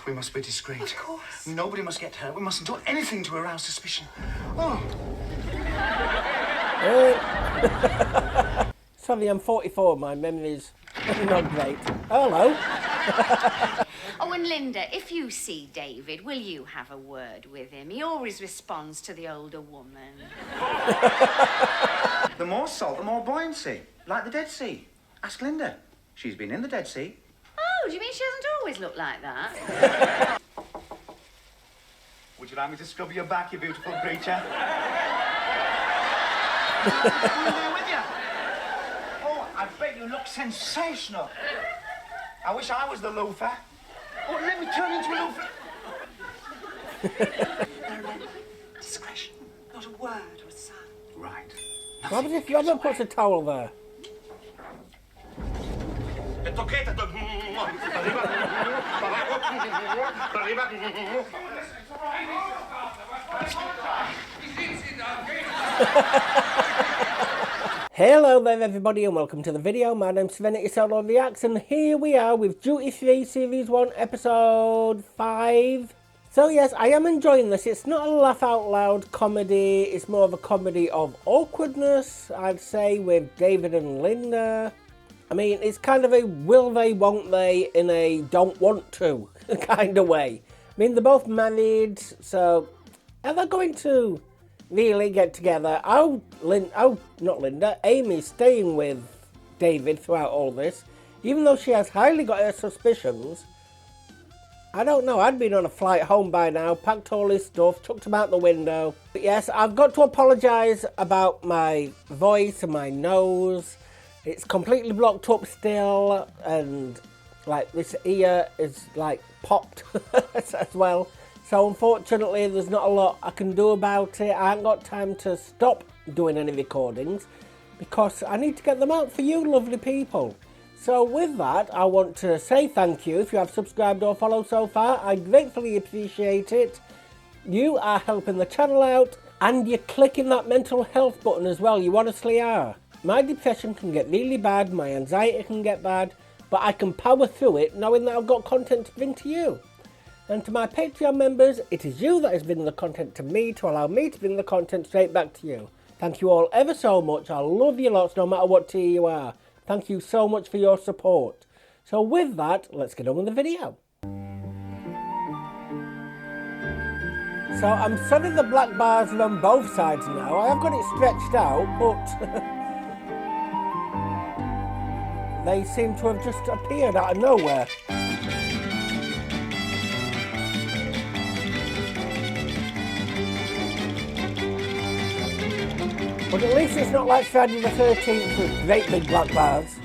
We must be discreet. Of course. Nobody must get hurt. We mustn't do anything to arouse suspicion. Oh. Sorry, I'm 44. My memory's not great. Hello. Oh, and Linda, if you see David, will you have a word with him? He always responds to the older woman. The more salt, the more buoyancy. Like the Dead Sea. Ask Linda. She's been in the Dead Sea. Oh, do you mean she doesn't always look like that? Would you like me to scrub your back, you beautiful creature? With you? Oh, I bet you look sensational. I wish I was the loafer. Oh, let me turn into a loafer. No. Discretion. Not a word or a sign. Right. What happens if Robert puts a towel there? Hello there everybody and welcome to the video. My name's Serenity Solo Reacts and here we are with Duty Free Series 1 Episode 5. So yes, I am enjoying this. It's not a laugh out loud comedy, it's more of a comedy of awkwardness, I'd say, with David and Linda. I mean, it's kind of a will they, won't they, in a don't want to kind of way. I mean, they're both married, so are they going to really get together? Not Linda, Amy's staying with David throughout all this, even though she has highly got her suspicions. I don't know, I'd been on a flight home by now, packed all his stuff, chucked him out the window. But yes, I've got to apologise about my voice and my nose. It's completely blocked up still, and like this ear is like popped as well. So unfortunately there's not a lot I can do about it. I haven't got time to stop doing any recordings because I need to get them out for you lovely people. So with that, I want to say thank you if you have subscribed or followed so far. I gratefully appreciate it. You are helping the channel out and you're clicking that mental health button as well. You honestly are. My depression can get really bad, my anxiety can get bad, but I can power through it knowing that I've got content to bring to you. And to my Patreon members, it is you that is bringing the content to me to allow me to bring the content straight back to you. Thank you all ever so much. I love you lots no matter what tier you are. Thank you so much for your support. So with that, let's get on with the video. So I'm sorry the black bars are on both sides now. I have got it stretched out, but they seem to have just appeared out of nowhere. But at least it's not like Friday the 13th with great big black bars.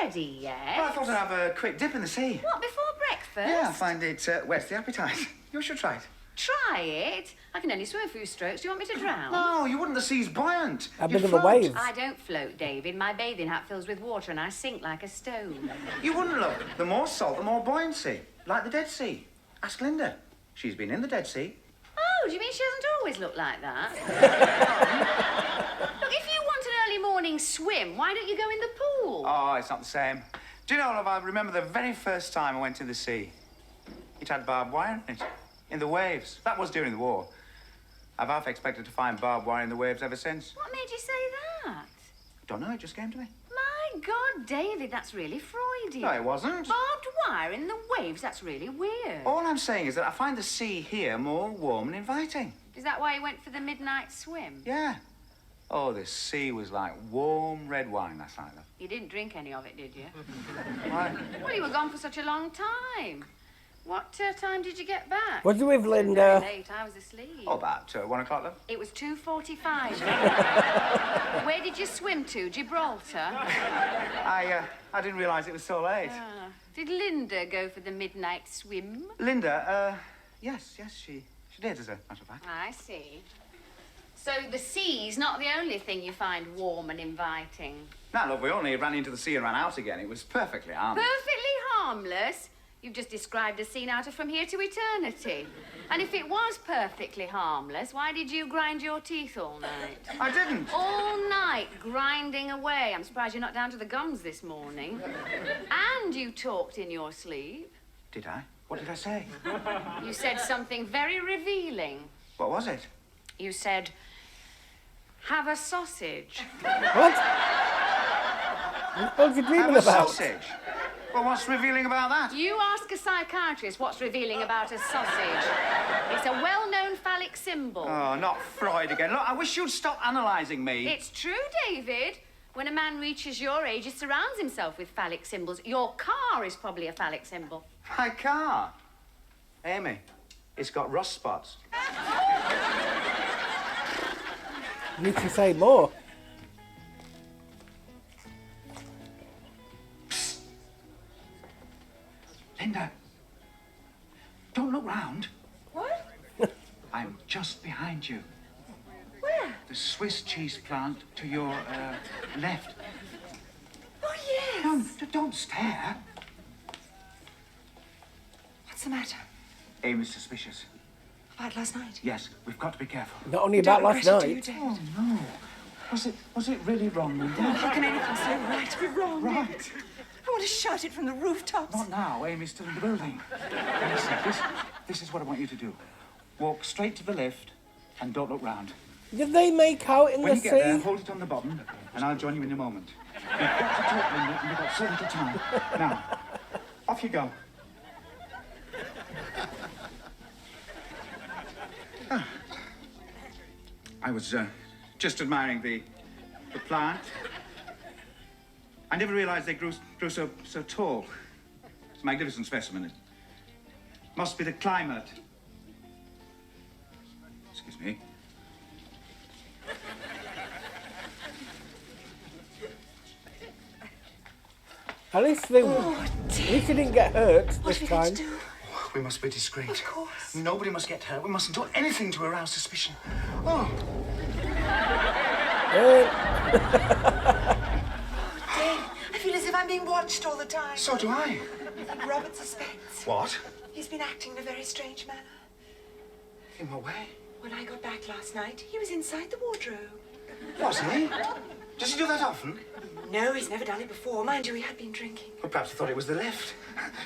Ready yet? Well, I thought I'd have a quick dip in the sea. What, before breakfast? Yeah, I find it whets the appetite. You should try it. Try it? I can only swim a few strokes. Do you want me to drown? No, you wouldn't. The sea's buoyant. A bit of a wave. I don't float, David. My bathing hat fills with water and I sink like a stone. You wouldn't look. The more salt, the more buoyancy. Like the Dead Sea. Ask Linda. She's been in the Dead Sea. Oh, do you mean she doesn't always look like that? Look, if you want an early morning swim, why don't you go in the pool? Oh, it's not the same. Do you know, love, I remember the very first time I went in the sea. It had barbed wire in it. In the waves. That was during the war. I've half expected to find barbed wire in the waves ever since. What made you say that? I don't know, it just came to me. My God, David, that's really Freudian. No, it wasn't. Barbed wire in the waves, that's really weird. All I'm saying is that I find the sea here more warm and inviting. Is that why you went for the midnight swim? Yeah. Oh, the sea was like warm red wine last night, love. You didn't drink any of it, did you? Why? Well, you were gone for such a long time. What time did you get back? Was you with Linda? Very late. I was asleep. Oh, about 1 o'clock, love. It was 2:45. Where did you swim to? Gibraltar? I didn't realise it was so late. Did Linda go for the midnight swim? Linda, yes, she did, as a matter of fact. I see. So the sea's not the only thing you find warm and inviting. No, look, we only ran into the sea and ran out again. It was perfectly harmless. Perfectly harmless? You've just described a scene out of From Here to Eternity. And if it was perfectly harmless, why did you grind your teeth all night? I didn't. All night, grinding away. I'm surprised you're not down to the gums this morning. And you talked in your sleep. Did I? What did I say? You said something very revealing. What was it? You said, have a sausage. What? What was you dreaming Have a about? sausage? Well, what's revealing about that? You ask a psychiatrist what's revealing about a sausage. It's a well-known phallic symbol. Oh, not Freud again. Look, I wish you'd stop analysing me. It's true, David. When a man reaches your age, he surrounds himself with phallic symbols. Your car is probably a phallic symbol. My car. Amy, it's got rust spots. You need to say more. Linda, don't look round. What? I'm just behind you. Where? The Swiss cheese plant to your left. Oh, yes. Don't stare. What's the matter? Amy's suspicious. About last night? Yes, we've got to be careful. Not only Don't about last regret it, do you, night. David? Oh, no. Was it really wrong, Linda? How can anything so right be wrong, Right. David? I want to shout it from the rooftops. Not now. Amy's still in the building. Listen, this is what I want you to do. Walk straight to the lift and don't look round. Did they make out in When the you get there, sea? hold it on the bottom and I'll join you in a moment. We've got to talk, Linda, and we've got so little time. Now, off you go. I was just admiring the plant. I never realized they grew so tall. It's a magnificent specimen. It must be the climate. Excuse me. At least they didn't get hurt What this are we going time. to do? We must be discreet. Of course. Nobody must get hurt. We mustn't do anything to arouse suspicion. Oh, Dave, I feel as if I'm being watched all the time. so do I. I think Robert suspects. What? He's been acting in a very strange manner. In what way? When I got back last night, he was inside the wardrobe. Wasn't he? Does he do that often? No, he's never done it before. Mind you, he had been drinking. Well, perhaps he thought it was the lift.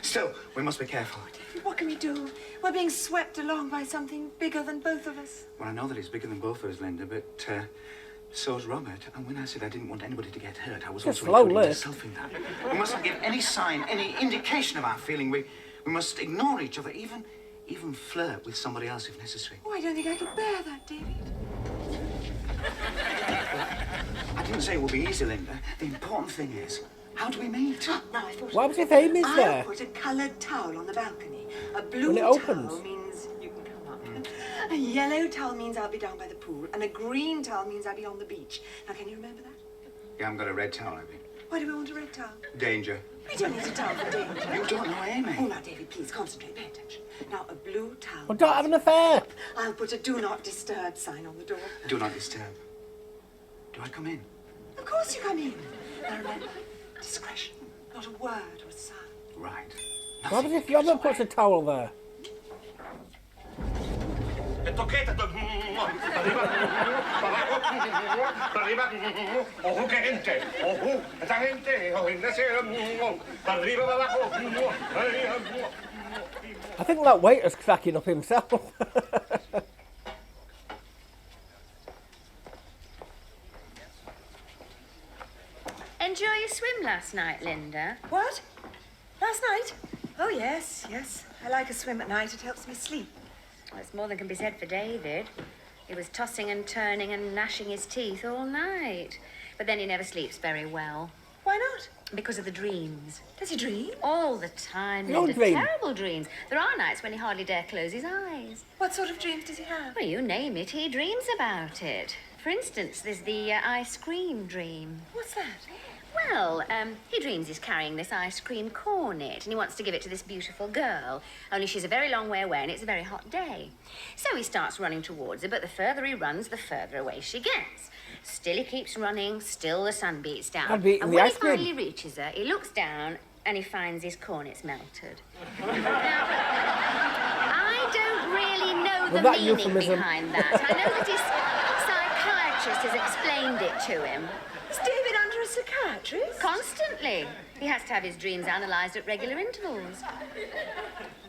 Still, we must be careful. What can we do? We're being swept along by something bigger than both of us. Well, I know that he's bigger than both of us, Linda, but so's Robert. And when I said I didn't want anybody to get hurt, I was Just also slow including lift. myself in that. We mustn't give any sign, any indication of our feeling. We must ignore each other, even flirt with somebody else if necessary. Oh, I don't think I could bear that, David. I didn't say it would be easy, Linda. The important thing is, how do we meet? Now I thought. What happens if Amy's I'll there? put a coloured towel on the balcony. A blue When it towel opens. means you can come up. A yellow towel means I'll be down by the pool. And a green towel means I'll be on the beach. Now, can you remember that? Yeah, I've got a red towel, I think. Why do we want a red towel? Danger. We don't need a towel for danger. You don't know Amy. Oh, now, David, please concentrate. Pay attention. Now, a blue towel. Well, don't have an affair. I'll put a do not disturb sign on the door. Do not disturb. Do I come in? Of course you come in. Now, remember, discretion. Not a word or a sound. Right. What happens if Robert puts a towel there? Ojo que gente, ojo, esta gente, ojo, arriba, abajo, I think that waiter's cracking up himself. Enjoy your swim last night, Linda. What? Last night? Oh, yes, yes. I like a swim at night. It helps me sleep. Well, it's more than can be said for David. He was tossing and turning and gnashing his teeth all night. But then he never sleeps very well. Why not? Because of the dreams. Does he dream? All the time, No Linda. dream. Terrible dreams. There are nights when he hardly dare close his eyes. What sort of dreams does he have? Well, you name it, he dreams about it. For instance, there's the ice cream dream. What's that? Well, he dreams he's carrying this ice cream cornet and he wants to give it to this beautiful girl. Only she's a very long way away and it's a very hot day. So he starts running towards her, but the further he runs, the further away she gets. Still he keeps running, still the sun beats down. And when he finally reaches her, he looks down and he finds his cornet's melted. Now, I don't really know the meaning behind that. I know that his psychiatrist has explained it to him. Is David under a psychiatrist? Constantly. He has to have his dreams analysed at regular intervals.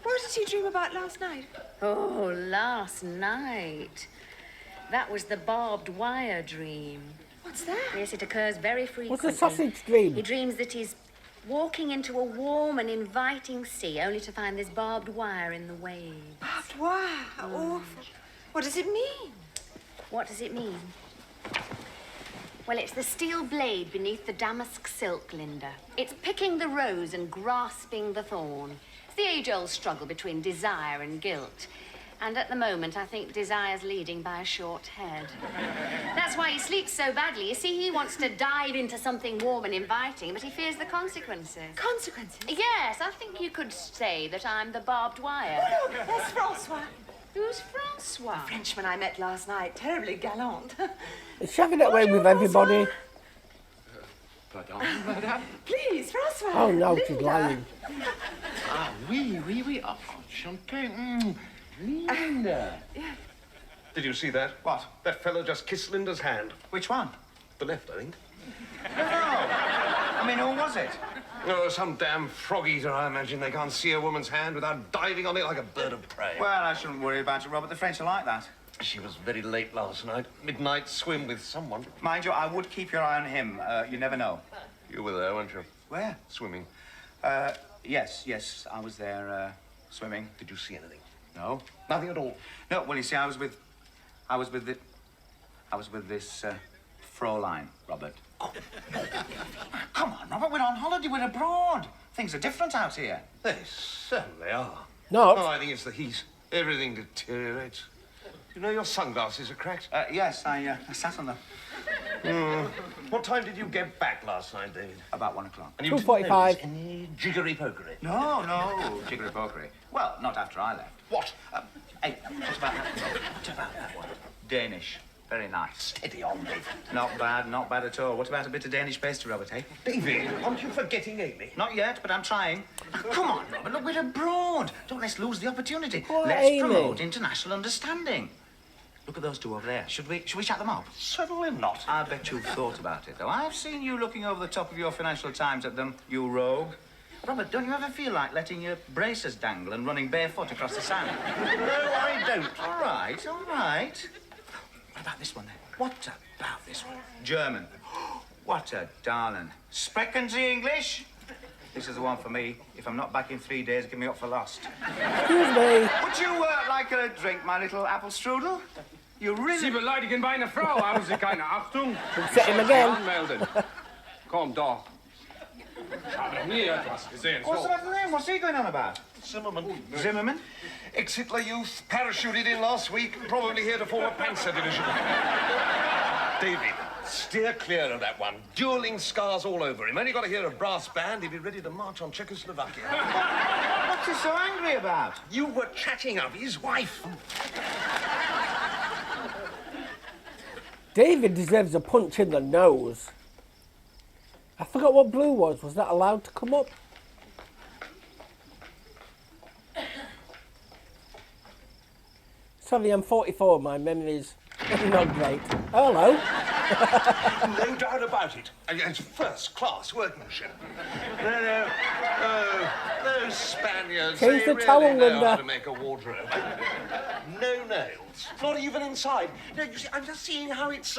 What did he dream about last night? Oh, last night. That was the barbed wire dream. What's that? Yes, it occurs very frequently. What's the sausage dream? He dreams that he's walking into a warm and inviting sea, only to find this barbed wire in the waves. Barbed wire? Awful. What does it mean? What does it mean? Well, it's the steel blade beneath the damask silk, Linda. It's picking the rose and grasping the thorn. It's the age-old struggle between desire and guilt. And at the moment, I think desire's leading by a short head. That's why he sleeps so badly. You see, he wants to dive into something warm and inviting, but he fears the consequences. Consequences? Yes, I think you could say that I'm the barbed wire. Oh, look, there's Francois. Who's Francois? Frenchman I met last night. Terribly gallant. Is she having that way with everybody? Pardon, madame? Please, Francois. Oh no, Linda. she's lying. Ah, oui. Ah, champagne. Linda. Did you see that? What? That fellow just kissed Linda's hand. Which one? The left, I think. No. I mean, who was it? Oh, some damn frog eater, I imagine. They can't see a woman's hand without diving on it like a bird of prey. Well, I shouldn't worry about it, Robert. The French are like that. She was very late last night. Midnight swim with someone. Mind you, I would keep your eye on him. You never know. You were there, weren't you? Where? Swimming. Yes, I was there, swimming. Did you see anything? No. Nothing at all. No, well, you see, I was with this, Fraulein, Robert. Oh. Come on, Robert, we're on holiday, we're abroad. Things are different out here. They certainly are. No. Oh, I think it's the heat. Everything deteriorates. You know your sunglasses are cracked? Yes, I sat on them. What time did you get back last night, David? About 1 o'clock. And you didn't 2:45. notice any jiggery-pokery? No, jiggery-pokery. Well, not after I left. What? Hey, what about that? What about that one? Danish. Very nice. Steady on, David. Not bad at all. What about a bit of Danish pastry, Robert, eh? David, aren't you forgetting Amy? Not yet, but I'm trying. Come on, Robert, look, we're abroad. Don't let's lose the opportunity. Poor Let's Amy. promote international understanding. Look at those two over there. Should we chat them up? Certainly not. I bet you've thought about it, though. I've seen you looking over the top of your Financial Times at them, you rogue. Robert, don't you ever feel like letting your braces dangle and running barefoot across the sand? No, I don't. All right. What about this one, then? What about this one? German. What a darling. Sprechen Sie English? This is the one for me. If I'm not back in 3 days, give me up for lost. Excuse me. Would you like a drink, my little apple strudel? You really... Sie beleidigen meine Frau. Haben Sie keine Achtung? Set him again. Anmelden. Komm doch. Ich habe noch nie etwas gesehen. What's So. the matter then? What's he going on about? Zimmerman? Ex-Hitler youth, parachuted in last week, probably here to form a panzer division. David, steer clear of that one. Dueling scars all over him. Only got to hear a brass band, he'd be ready to march on Czechoslovakia. What's he so angry about? You were chatting up his wife. David deserves a punch in the nose. I forgot what blue was. Was that allowed to come up? Sorry, I'm 44. My memory's not great. Oh, hello. No doubt about it. It's first-class workmanship. No. Oh, those Spaniards, Change they the towel, really know Linda. how to make a wardrobe. No nails. Not even inside. No, you see, I'm just seeing how it's,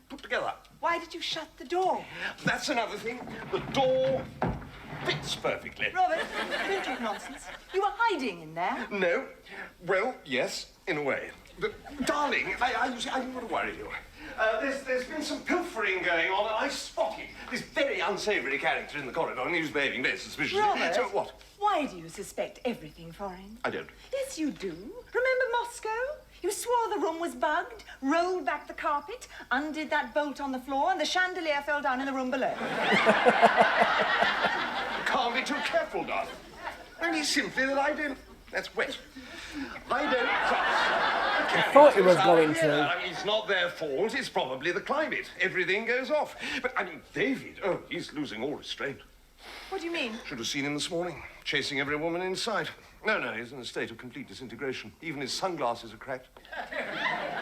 put together. Why did you shut the door? That's another thing. The door fits perfectly. Robert, don't talk nonsense. You were hiding in there. No. Well, yes, in a way. But, darling, I didn't want to worry you. There's been some pilfering going on, and I spotted this very unsavoury character in the corridor, and he was behaving very suspiciously. Robert, So, what? why do you suspect everything foreign? I don't. Yes, you do. Remember Moscow? You swore the room was bugged, rolled back the carpet, undid that bolt on the floor, and the chandelier fell down in the room below. Can't be too careful, darling. Only simply that I don't... That's wet. I don't trust... I thought he was going to. Yeah, I mean, it's not their fault. It's probably the climate. Everything goes off. But, I mean, David, oh, he's losing all restraint. What do you mean? Should have seen him this morning, chasing every woman in sight. No, he's in a state of complete disintegration. Even his sunglasses are cracked.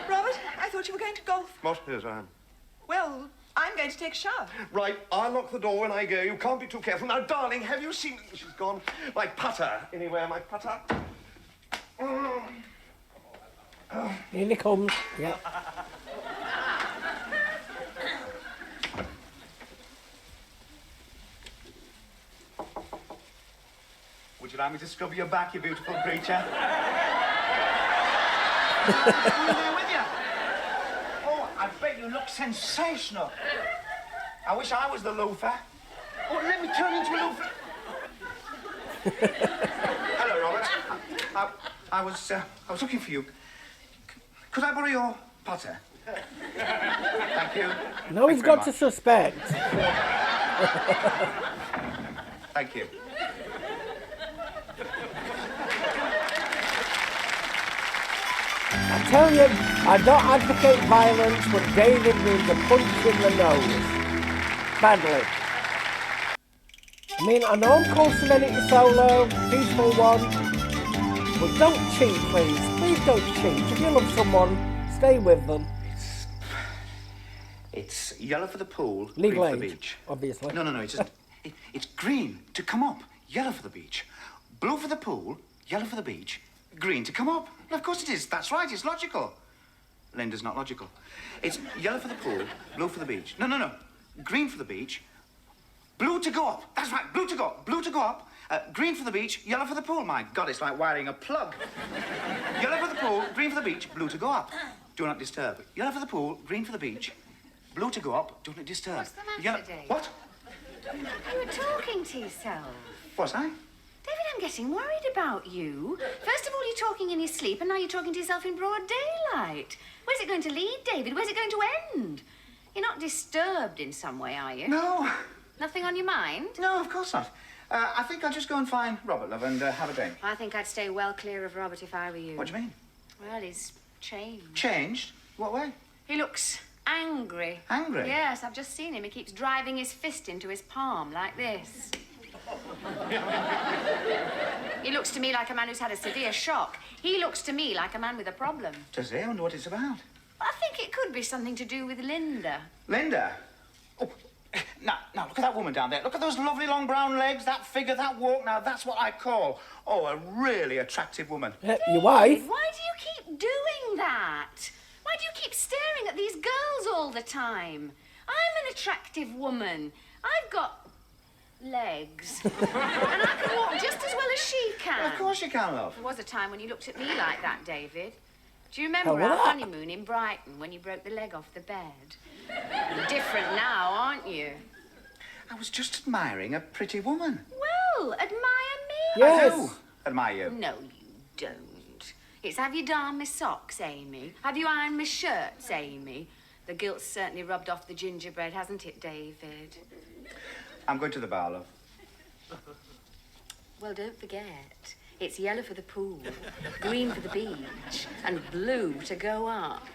Robert, I thought you were going to golf. What? Yes, I am. Well, I'm going to take a shower. Right, I'll lock the door when I go. You can't be too careful. Now, darling, have you seen... She's gone. My putter. Anywhere, my putter. Here he comes. Yeah. Would you like me to scrub your back, you beautiful creature? with you? Oh, I bet you look sensational. I wish I was the loafer. Oh, let me turn into a loafer. Hello, Robert. I was looking for you. Could I borrow your putter? Thank you. No, he's got to suspect. Thank you. I tell you, I don't advocate violence, but David needs a punch in the nose. Badly. I mean, I know I'm called Serenity Solo, peaceful one, but don't cheat, please. Please don't cheat. If you love someone, stay with them. It's yellow for the pool, Legal green for the age, beach. obviously. No, it's just... it's green to come up, yellow for the beach. Blue for the pool, yellow for the beach, green to come up. Well, of course it is. That's right, it's logical. Linda's not logical. It's yellow for the pool, blue for the beach. No. Green for the beach, blue to go up. That's right, blue to go up. Blue to go up, green for the beach, yellow for the pool. My God, it's like wiring a plug. Yellow for the pool, green for the beach, blue to go up. Do not disturb. Yellow for the pool, green for the beach, blue to go up, do not disturb. What's the matter, Dave? What? You were talking to yourself. Was I? David, I'm getting worried about you. First of all, you're talking in your sleep, and now you're talking to yourself in broad daylight. Where's it going to lead, David? Where's it going to end? You're not disturbed in some way, are you? No. Nothing on your mind? No, of course not. I think I'll just go and find Robert, love, and have a drink. I think I'd stay well clear of Robert if I were you. What do you mean? Well, he's changed. Changed? What way? He looks angry. Angry? Yes, I've just seen him. He keeps driving his fist into his palm like this. He looks to me like a man who's had a severe shock. He looks to me like a man with a problem. Does he? I wonder what it's about. I think it could be something to do with Linda. Linda? Oh, now, look at that woman down there. Look at those lovely long brown legs, that figure, that walk. Now, that's what I call, a really attractive woman. Your wife? Why do you keep doing that? Why do you keep staring at these girls all the time? I'm an attractive woman. I've got legs. And I can walk just as well as she can. Well, of course you can, love. There was a time when you looked at me like that, David. Do you remember Oh, our what? honeymoon in Brighton when you broke the leg off the bed? You're different now, aren't you? I was just admiring a pretty woman. Well, admire me. Yes. I do admire you. No, you don't. It's have you darned my socks, Amy? Have you ironed my shirts, Amy? The gilt's certainly rubbed off the gingerbread, hasn't it, David? I'm going to the bar, love. Well, don't forget, it's yellow for the pool, green for the beach, and blue to go up.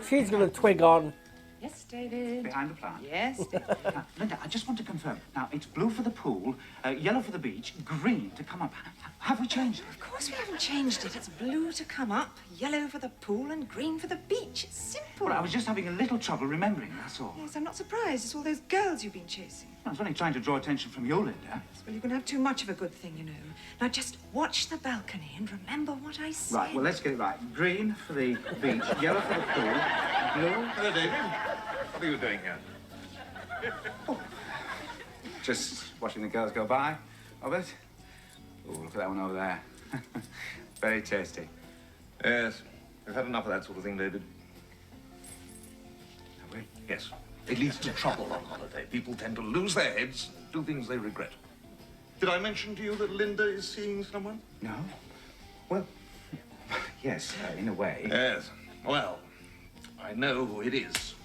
She's going to twig on. Yes, David. Behind the plant. Yes, David. Now, Linda, I just want to confirm. Now, it's blue for the pool, yellow for the beach, green to come up. Have we changed it? Of course we haven't changed it. It's blue to come up, yellow for the pool, and green for the beach. It's simple. Well, I was just having a little trouble remembering, that's all. Yes, I'm not surprised. It's all those girls you've been chasing. I was only trying to draw attention from you, Linda. Well, you can have too much of a good thing, you know. Now, just watch the balcony and remember what I said. Right, well, let's get it right. Green for the beach, yellow for the pool, blue... Hello, David. What are you doing here? Just watching the girls go by, Robert. Oh, look at that one over there. Very tasty. Yes. We've had enough of that sort of thing, David. Have we? Yes. It leads to trouble on holiday. People tend to lose their heads, do things they regret. Did I mention to you that Linda is seeing someone? No. Well, yes, in a way. Yes. Well, I know who it is.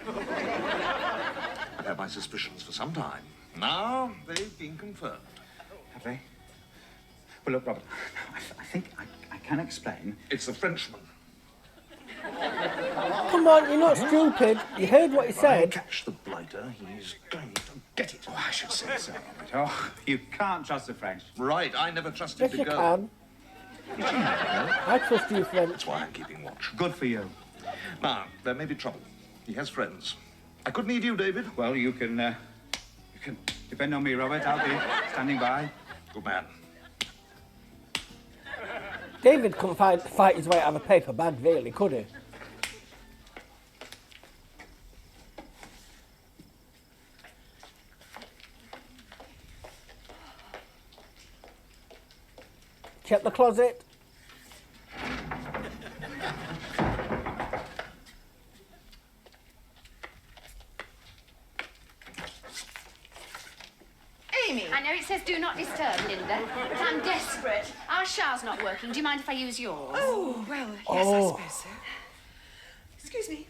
I've had my suspicions for some time. Now they've been confirmed. Have they? Well, look, Robert, I think I can explain. It's the Frenchman. Come on, you're not stupid. You heard what he If I said. catch the blighter, he's going to get it. Oh, I should say so, Robert. Oh, you can't trust the French. Right, I never trusted Yes, the you girl. can. I trust you, French. That's why I'm keeping watch. Good for you. Now, there may be trouble. He has friends. I could need you, David. Well, you can depend on me, Robert. I'll be standing by. Good man. David couldn't fight his way out of a paper bag, really, could he? Check the closet. Amy! I know it says do not disturb, Linda, but I'm desperate. Our shower's not working. Do you mind if I use yours? Oh, well, yes, Oh. I suppose so. Excuse me.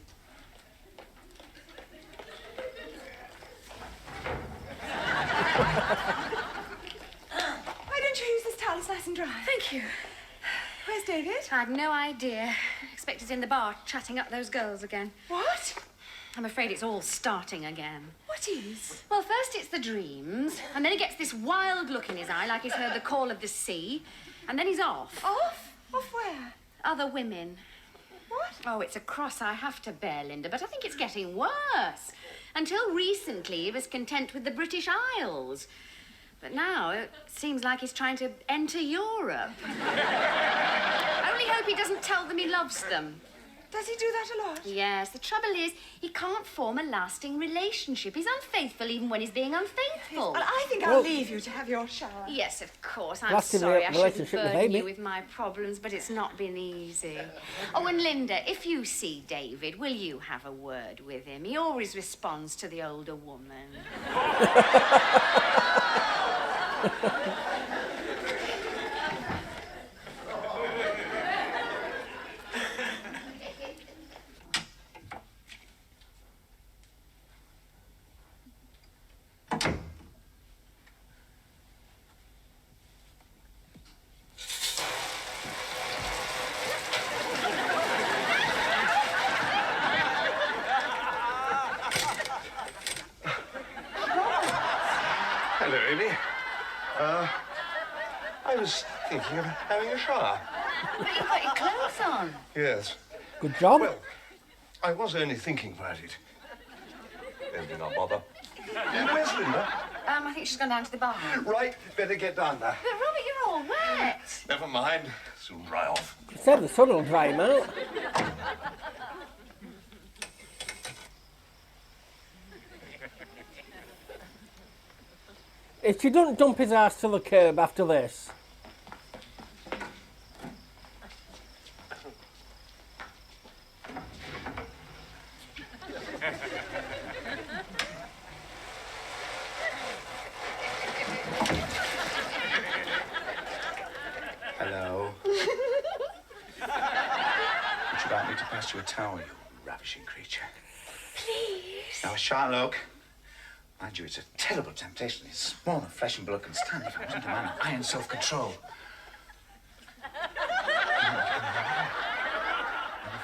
Why don't you use this towel? It's nice and dry. Thank you. Where's David? I've no idea. Expect he's in the bar chatting up those girls again. What? I'm afraid it's all starting again. What is? Well, first it's the dreams, and then he gets this wild look in his eye like he's heard the call of the sea, and then he's off. Off? Off where? Other women. What? Oh, it's a cross I have to bear, Linda, but I think it's getting worse. Until recently, he was content with the British Isles. But now it seems like he's trying to enter Europe. I only hope he doesn't tell them he loves them. Does he do that a lot? Yes, the trouble is, he can't form a lasting relationship. He's unfaithful even when he's being unfaithful. Well, I think I'll leave you to have your shower. Yes, of course. I'm Lasting sorry I shouldn't relationship with burden Amy. you with my problems, but it's not been easy. Oh, and Linda, if you see David, will you have a word with him? He always responds to the older woman. Hello, Amy. I was thinking of having a shower. But you've got your clothes on. Yes. Good job. Well, I was only thinking about it. Then do not bother. Where's Linda? I think she's gone down to the bar. Right, better get down there. But Robert, you're all wet. Never mind. Soon dry off. He said the sun will dry him out. If you don't dump his ass to the curb after this. Hello. Would you like me to pass you a towel, you ravishing creature? Please. Now, I shan't look. Mind you, it's a terrible temptation. It's more than flesh and blood can stand if I wasn't a man of iron self-control. If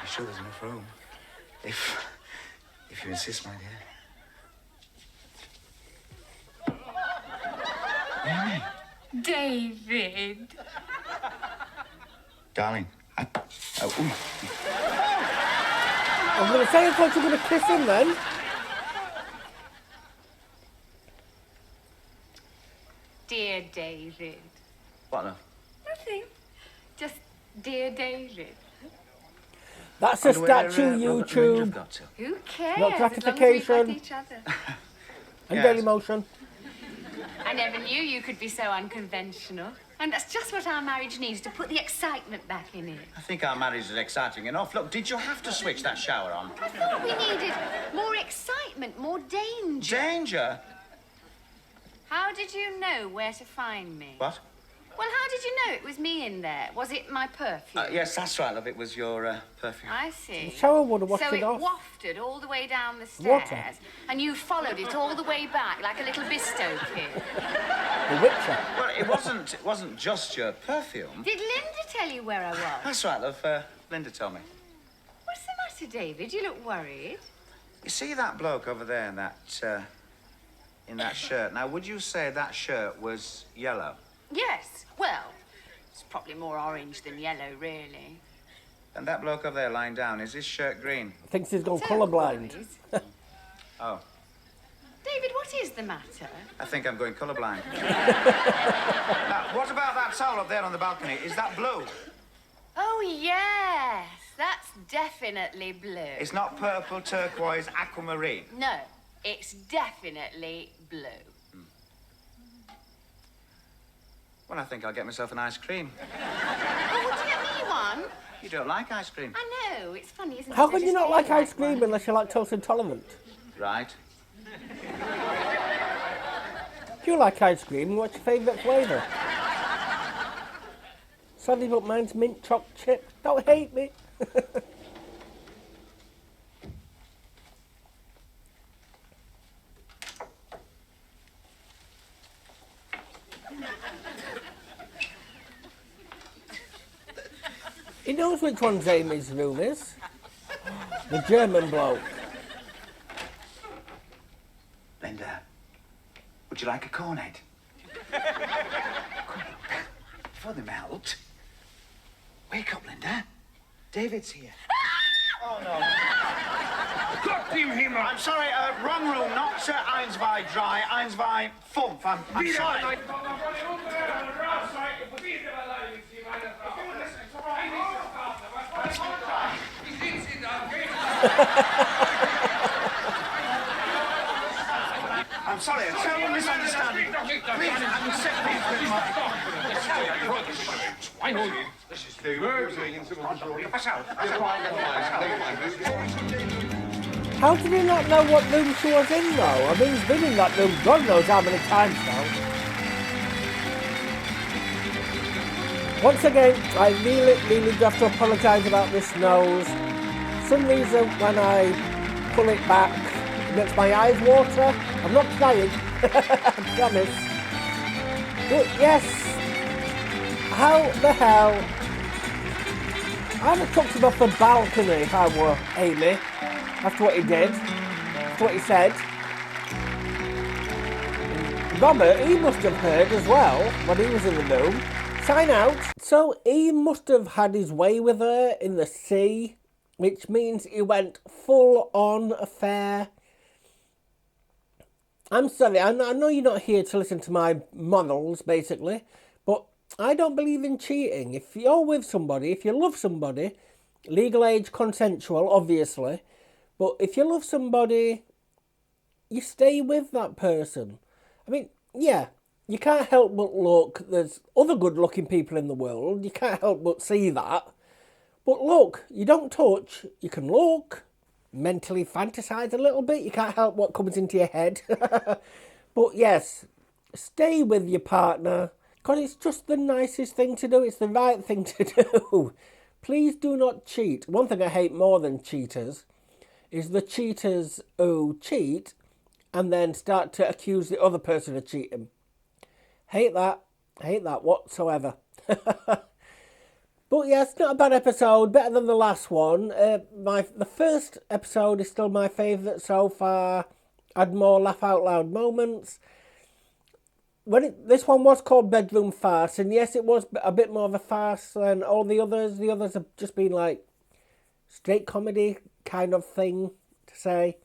you're sure there's enough room. If you insist, my dear. David. Darling, ooh. I was going to say, I thought you were going to kiss him then. Dear David. What now? Nothing. Just dear David. That's a statue, YouTube, Got to. Who cares? Not As long as we gratification. like each other. and Yes. Dailymotion. I never knew you could be so unconventional. And that's just what our marriage needs, to put the excitement back in it. I think our marriage is exciting enough. Look, did you have to switch that shower on? I thought we needed more excitement, more danger. Danger? How did you know where to find me? What? Well, how did you know it was me in there? Was it my perfume? Yes, that's right, love. It was your perfume. I see. The shower would have washed So it off. it wafted all the way down the stairs, Water. and you followed it all the way back like a little Bisto kid. The Witcher. Well, it wasn't just your perfume. Did Linda tell you where I was? That's right, love. Linda told me. What's the matter, David? You look worried. You see that bloke over there in that shirt? Now, would you say that shirt was yellow? Yes. Well, it's probably more orange than yellow, really. And that bloke over there lying down, is his shirt green? Thinks he's gone colourblind. Oh, David, what is the matter? I think I'm going colourblind. Now, what about that towel up there on the balcony? Is that blue? Oh, yes. That's definitely blue. It's not purple, turquoise, aquamarine. No, it's definitely blue. Well, I think I'll get myself an ice cream. Oh, would you get me one? You don't like ice cream. I know. It's funny, isn't it? How I can you just not feel like ice cream one. unless you're lactose intolerant? Right. Do you like ice cream? What's your favourite flavour? Sorry, but mine's mint choc chip. Don't hate me. He knows which one's Amy's room is. The German bloke. Linda, would you like a cornet? Before they melt. Wake up, Linda. David's here. Oh, no. Gott im Himmel! I'm sorry, wrong room, not Eins, zwei, drei, Eins, zwei, fünf. I'm sorry. I'm sorry, a terrible misunderstanding. Please, accept me with my... This is the Pass out. How did he not know what room she was in though? I mean, he's been in that room God knows how many times now. Once again, I really do have to apologise about this nose. For some reason, when I pull it back, it makes my eyes water. I'm not crying, I promise. But yes, how the hell... I'd have took him off the balcony if I were Amy. After what he did. After what he said. Robert, he must have heard as well when he was in the room. Sign out. So he must have had his way with her in the sea, which means he went full on affair. I'm sorry, I know you're not here to listen to my morals, basically, but I don't believe in cheating. If you're with somebody, if you love somebody, legal age, consensual, obviously, but if you love somebody, you stay with that person. I mean, yeah, you can't help but look. There's other good-looking people in the world. You can't help but see that. But look, you don't touch. You can look, mentally fantasize a little bit. You can't help what comes into your head. But yes, stay with your partner because it's just the nicest thing to do. It's the right thing to do. Please do not cheat. One thing I hate more than cheaters is the cheaters who cheat and then start to accuse the other person of cheating. Hate that whatsoever. But yeah, it's not a bad episode, better than the last one. The first episode is still my favourite so far. Had more laugh out loud moments. This one was called Bedroom Farce, and yes, it was a bit more of a farce than all the others. The others have just been like straight comedy kind of thing to say.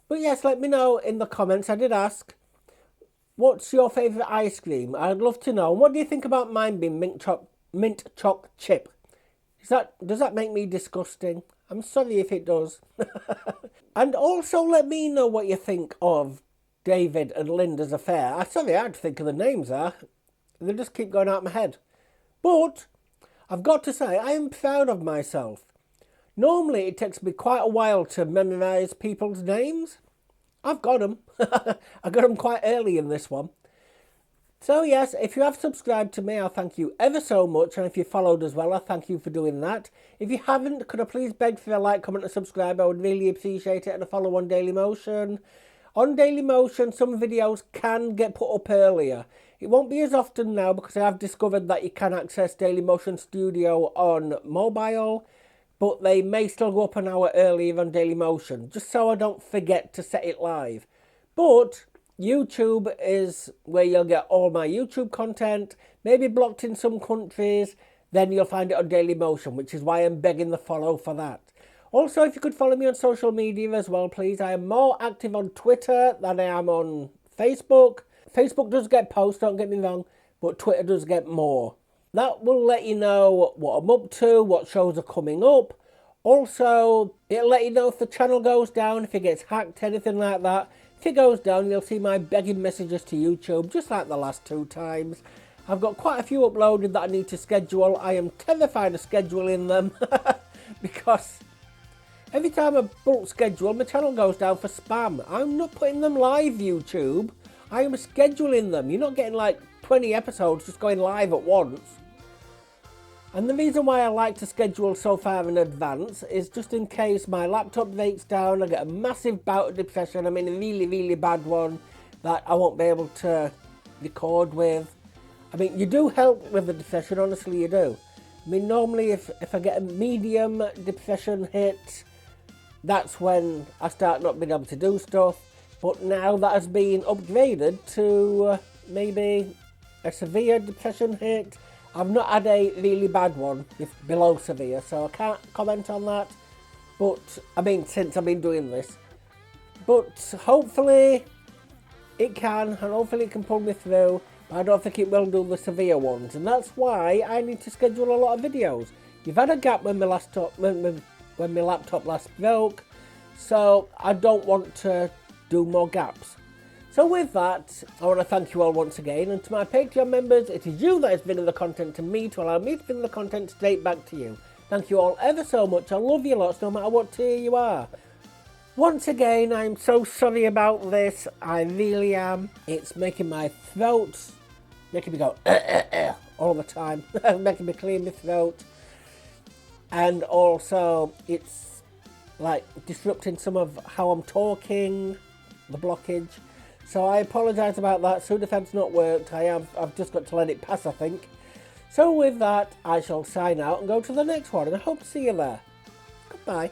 But yes, let me know in the comments. I did ask, what's your favourite ice cream? I'd love to know. What do you think about mine being mint choc chip? Does that make me disgusting? I'm sorry if it does. And also let me know what you think of David and Linda's affair. I'm sorry, I had to think of the names there. They just keep going out of my head. But I've got to say, I am proud of myself. Normally, it takes me quite a while to memorise people's names. I've got them. I got them quite early in this one. So yes, if you have subscribed to me, I'll thank you ever so much, and if you followed as well, I thank you for doing that. If you haven't, could I please beg for a like, comment and subscribe? I would really appreciate it, and a follow on Dailymotion. On Dailymotion, some videos can get put up earlier. It won't be as often now because I have discovered that you can access Dailymotion Studio on mobile, but they may still go up an hour earlier on Dailymotion, just so I don't forget to set it live. But YouTube is where you'll get all my YouTube content, maybe blocked in some countries, then you'll find it on Dailymotion, which is why I'm begging the follow for that. Also, if you could follow me on social media as well, please. I am more active on Twitter than I am on Facebook. Facebook does get posts, don't get me wrong, but Twitter does get more. That will let you know what I'm up to, what shows are coming up. Also, it'll let you know if the channel goes down, if it gets hacked, anything like that. If it goes down, you'll see my begging messages to YouTube, just like the last 2 times. I've got quite a few uploaded that I need to schedule. I am terrified of scheduling them because every time I bulk schedule, my channel goes down for spam. I'm not putting them live, YouTube. I am scheduling them. You're not getting like 20 episodes just going live at once. And the reason why I like to schedule so far in advance is just in case my laptop breaks down, I get a massive bout of depression, I'm in a really, really bad one that I won't be able to record with. I mean, you do help with the depression, honestly you do. I mean, normally if I get a medium depression hit, that's when I start not being able to do stuff. But now that has been upgraded to maybe a severe depression hit. I've not had a really bad one, below severe, so I can't comment on that. But, I mean, since I've been doing this. But hopefully it can, and hopefully it can pull me through. But I don't think it will do the severe ones. And that's why I need to schedule a lot of videos. You've had a gap when my laptop last broke. So I don't want to do more gaps. So with that, I want to thank you all once again, and to my Patreon members, it is you that has been in the content to me to allow me to bring the content straight back to you. Thank you all ever so much. I love you lots no matter what tier you are. Once again, I'm so sorry about this. I really am. It's making my throat, making me go all the time, making me clear my throat. And also, it's like disrupting some of how I'm talking, the blockage. So I apologise about that. Sudafed's not worked. I've just got to let it pass, I think. So with that, I shall sign out and go to the next one, and I hope to see you there. Goodbye.